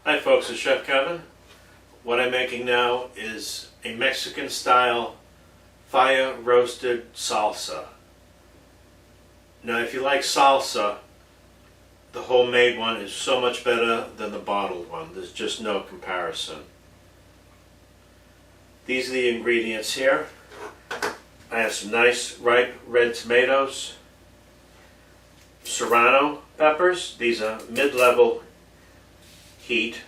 Hi folks, it's Chef Kevin. What I'm making now is a Mexican style fire roasted salsa. Now if you like salsa, the homemade one is so much better than the bottled one. There's just no comparison. These are the ingredients here. I have some nice ripe red tomatoes, serrano peppers. These are mid-level heat,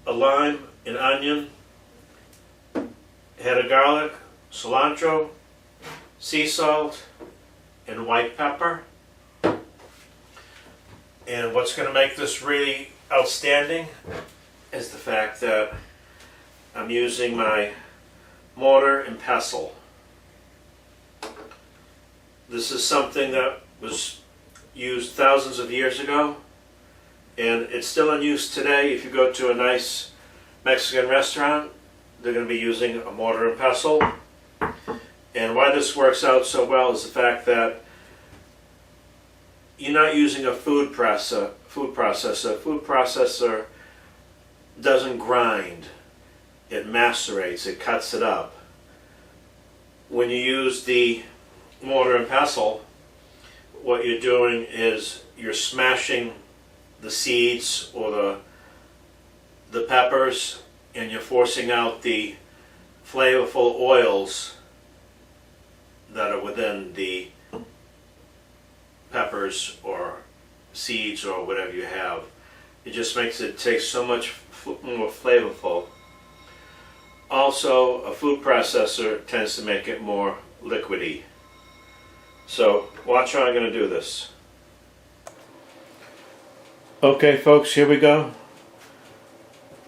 a lime, an onion, a head of garlic, cilantro, sea salt, and white pepper. And what's going to make this really outstanding is the fact that I'm using my mortar and pestle. This is something that was used thousands of years ago, and it's still in use today. If you go to a nice Mexican restaurant, they're going to be using a mortar and pestle. And why this works out so well is the fact that you're not using a food processor. Food processor doesn't grind. It macerates, it cuts it up. When you use the mortar and pestle, what you're doing is you're smashing the seeds or the peppers, and you're forcing out the flavorful oils that are within the peppers or seeds or whatever you have. It just makes it taste so much more flavorful. Also, a food processor tends to make it more liquidy. So watch how I'm going to do this. Okay folks, here we go.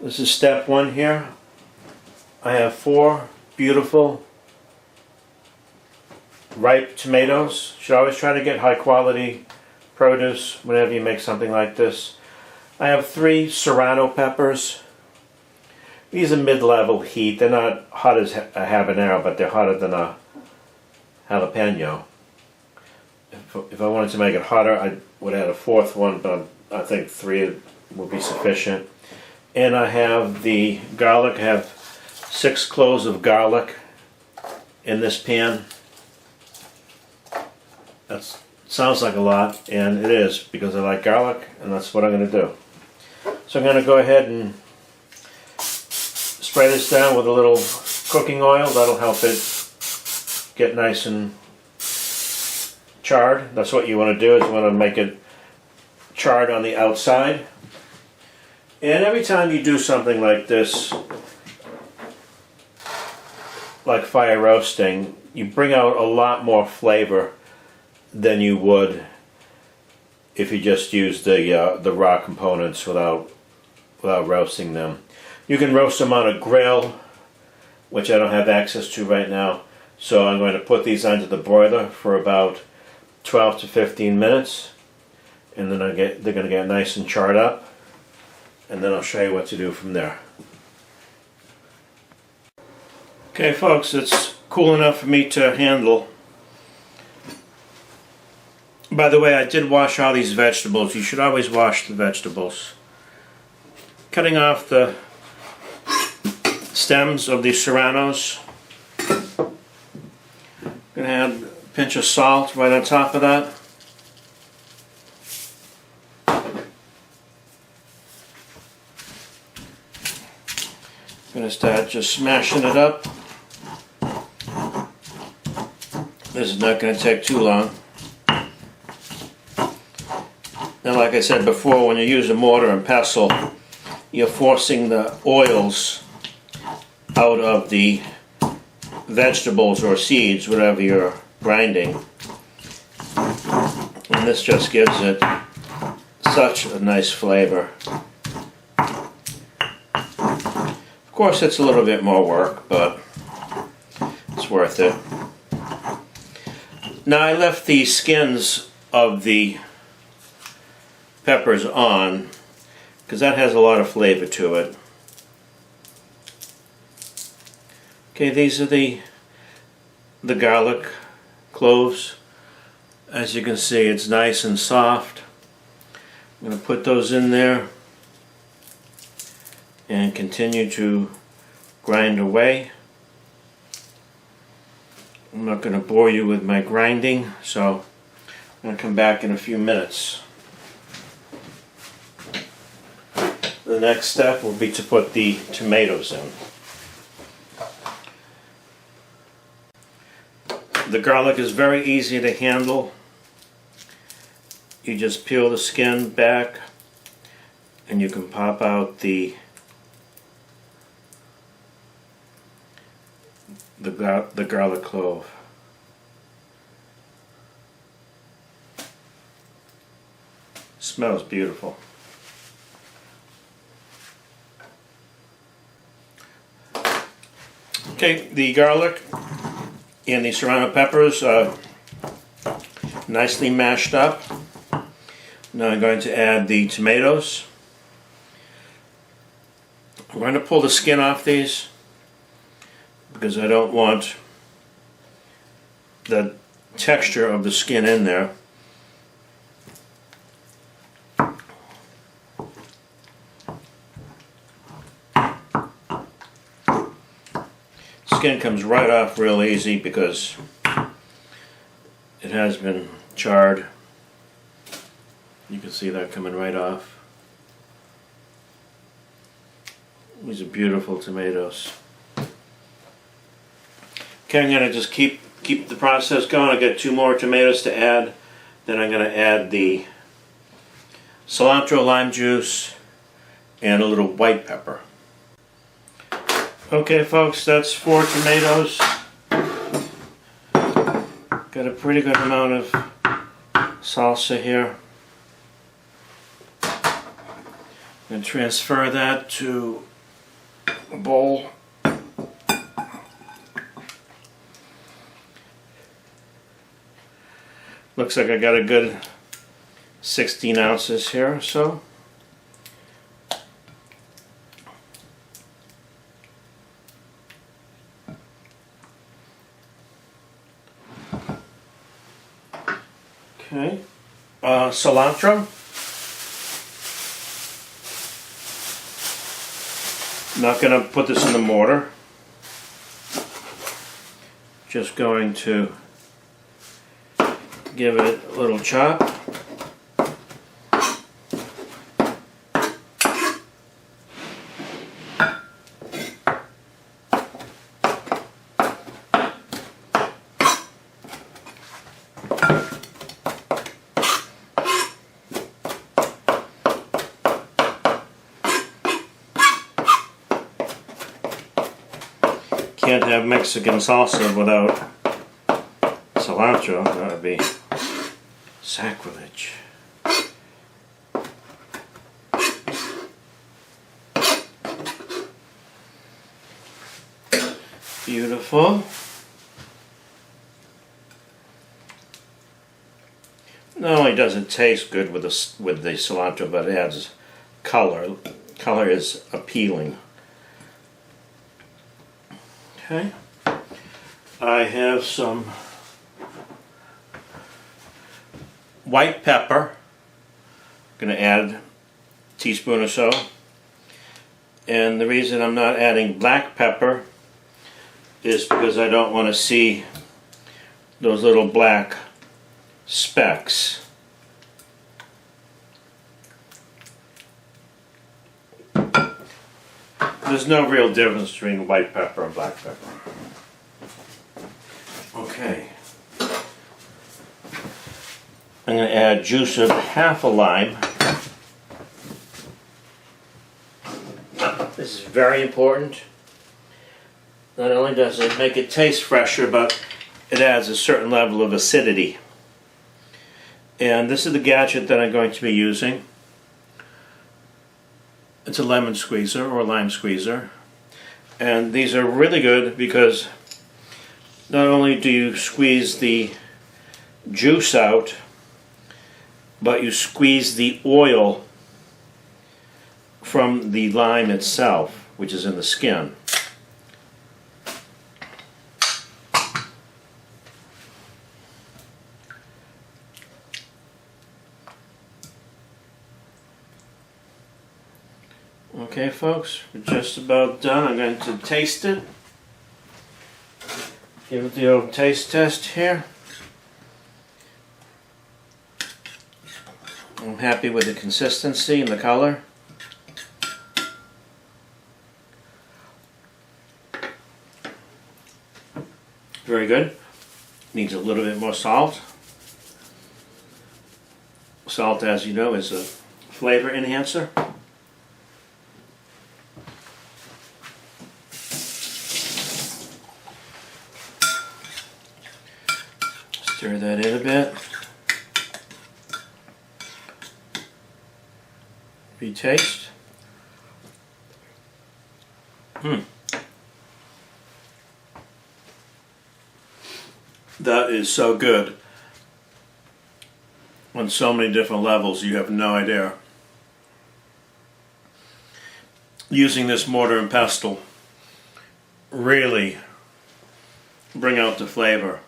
This is step one here. I have 4 beautiful ripe tomatoes. You should always try to get high quality produce whenever you make something like this. I have 3 serrano peppers. These are mid-level heat. They're not hot as a habanero, but they're hotter than a jalapeno. If I wanted to make it hotter, I would add a 4th one, but I think 3 would be sufficient. And I have the garlic. I have 6 cloves of garlic in this pan. That sounds like a lot, and it is, because I like garlic, and that's what I'm going to do. So I'm going to go ahead and spray this down with a little cooking oil. That'll help it get nice and charred. That's what you want to do, is you want to make it charred on the outside. And every time you do something like this, like fire roasting, you bring out a lot more flavor than you would if you just use the raw components without roasting them. You can roast them on a grill, which I don't have access to right now. So I'm going to put these onto the broiler for about 12 to 15 minutes, and then they're going to get nice and charred up, and then I'll show you what to do from there. Okay folks, it's cool enough for me to handle. By the way, I did wash all these vegetables. You should always wash the vegetables. Cutting off the stems of these serranos. I'm going to add a pinch of salt right on top of that. I'm going to start just smashing it up. This is not going to take too long. Now, like I said before, when you use a mortar and pestle, you're forcing the oils out of the vegetables or seeds, whatever you're grinding. And this just gives it such a nice flavor. Of course, it's a little bit more work, but it's worth it. Now, I left the skins of the peppers on because that has a lot of flavor to it. Okay, these are the garlic cloves. As you can see, it's nice and soft. I'm going to put those in there and continue to grind away. I'm not going to bore you with my grinding, so I'm going to come back in a few minutes. The next step will be to put the tomatoes in. The garlic is very easy to handle. You just peel the skin back and you can pop out the garlic clove. Smells beautiful. Okay, the garlic and the serrano peppers are nicely mashed up. Now I'm going to add the tomatoes. I'm going to pull the skin off these because I don't want the texture of the skin in there. Skin comes right off real easy because it has been charred. You can see that coming right off. These are beautiful tomatoes. Okay, I'm going to just keep the process going. I've got 2 more tomatoes to add. Then I'm going to add the cilantro, lime juice, and a little white pepper. Okay folks, that's 4 tomatoes. Got a pretty good amount of salsa here. I'm going to transfer that to a bowl. Looks like I got a good 16 ounces here or so. Okay, cilantro. Not going to put this in the mortar. Just going to give it a little chop. Can't have Mexican salsa without cilantro. That would be sacrilege. Beautiful. Not only does it taste good with the cilantro, but it adds color. Color is appealing. Okay, I have some white pepper. I'm going to add a teaspoon or so. And the reason I'm not adding black pepper is because I don't want to see those little black specks. There's no real difference between white pepper and black pepper. Okay. I'm going to add juice of half a lime. This is very important. Not only does it make it taste fresher, but it adds a certain level of acidity. And this is the gadget that I'm going to be using. It's a lemon squeezer or a lime squeezer. And these are really good because not only do you squeeze the juice out, but you squeeze the oil from the lime itself, which is in the skin. Okay folks, we're just about done. I'm going to taste it. Give it the old taste test here. I'm happy with the consistency and the color. Very good. Needs a little bit more salt. Salt, as you know, is a flavor enhancer. Stir that in a bit. Retaste. That is so good. On so many different levels, you have no idea. Using this mortar and pestle really bring out the flavor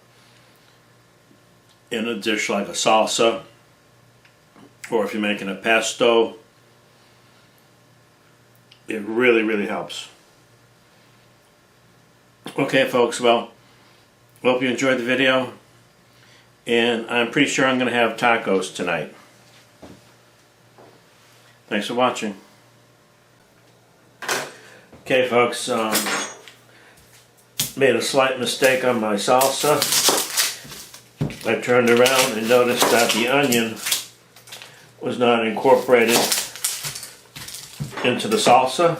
in a dish like a salsa, or if you're making a pesto. It really, really helps. Okay folks, well, hope you enjoyed the video, and I'm pretty sure I'm going to have tacos tonight. Thanks for watching. Okay folks, made a slight mistake on my salsa. I turned around and noticed that the onion was not incorporated into the salsa,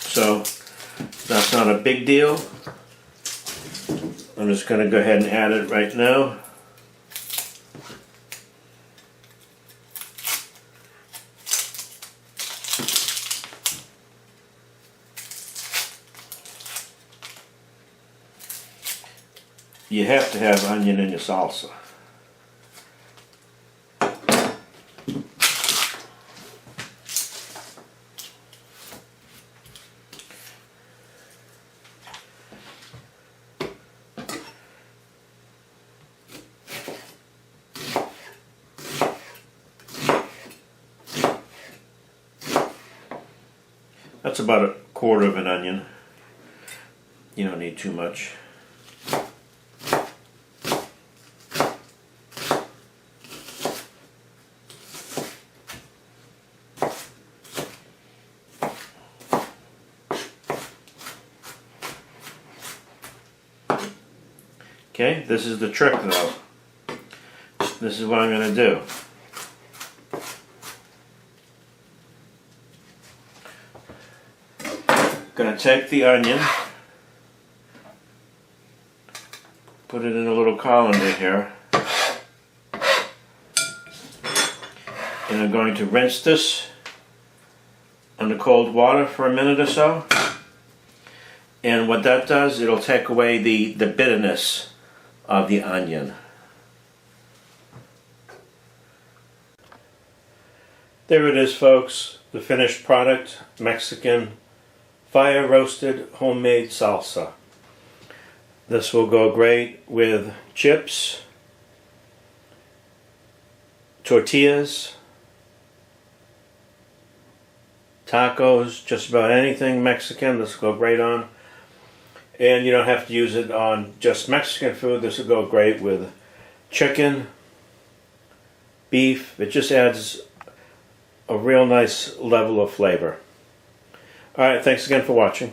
so that's not a big deal. I'm just going to go ahead and add it right now. You have to have onion in your salsa. That's about a quarter of an onion. You don't need too much. Okay, this is the trick though. This is what I'm going to do. Going to take the onion, put it in a little colander here, and I'm going to rinse this under cold water for a minute or so. And what that does, it'll take away the bitterness of the onion. There it is folks, the finished product, Mexican fire roasted homemade salsa. This will go great with chips, tortillas, tacos, just about anything Mexican. This will go great on. And you don't have to use it on just Mexican food. This will go great with chicken, beef. It just adds a real nice level of flavor. Alright, thanks again for watching.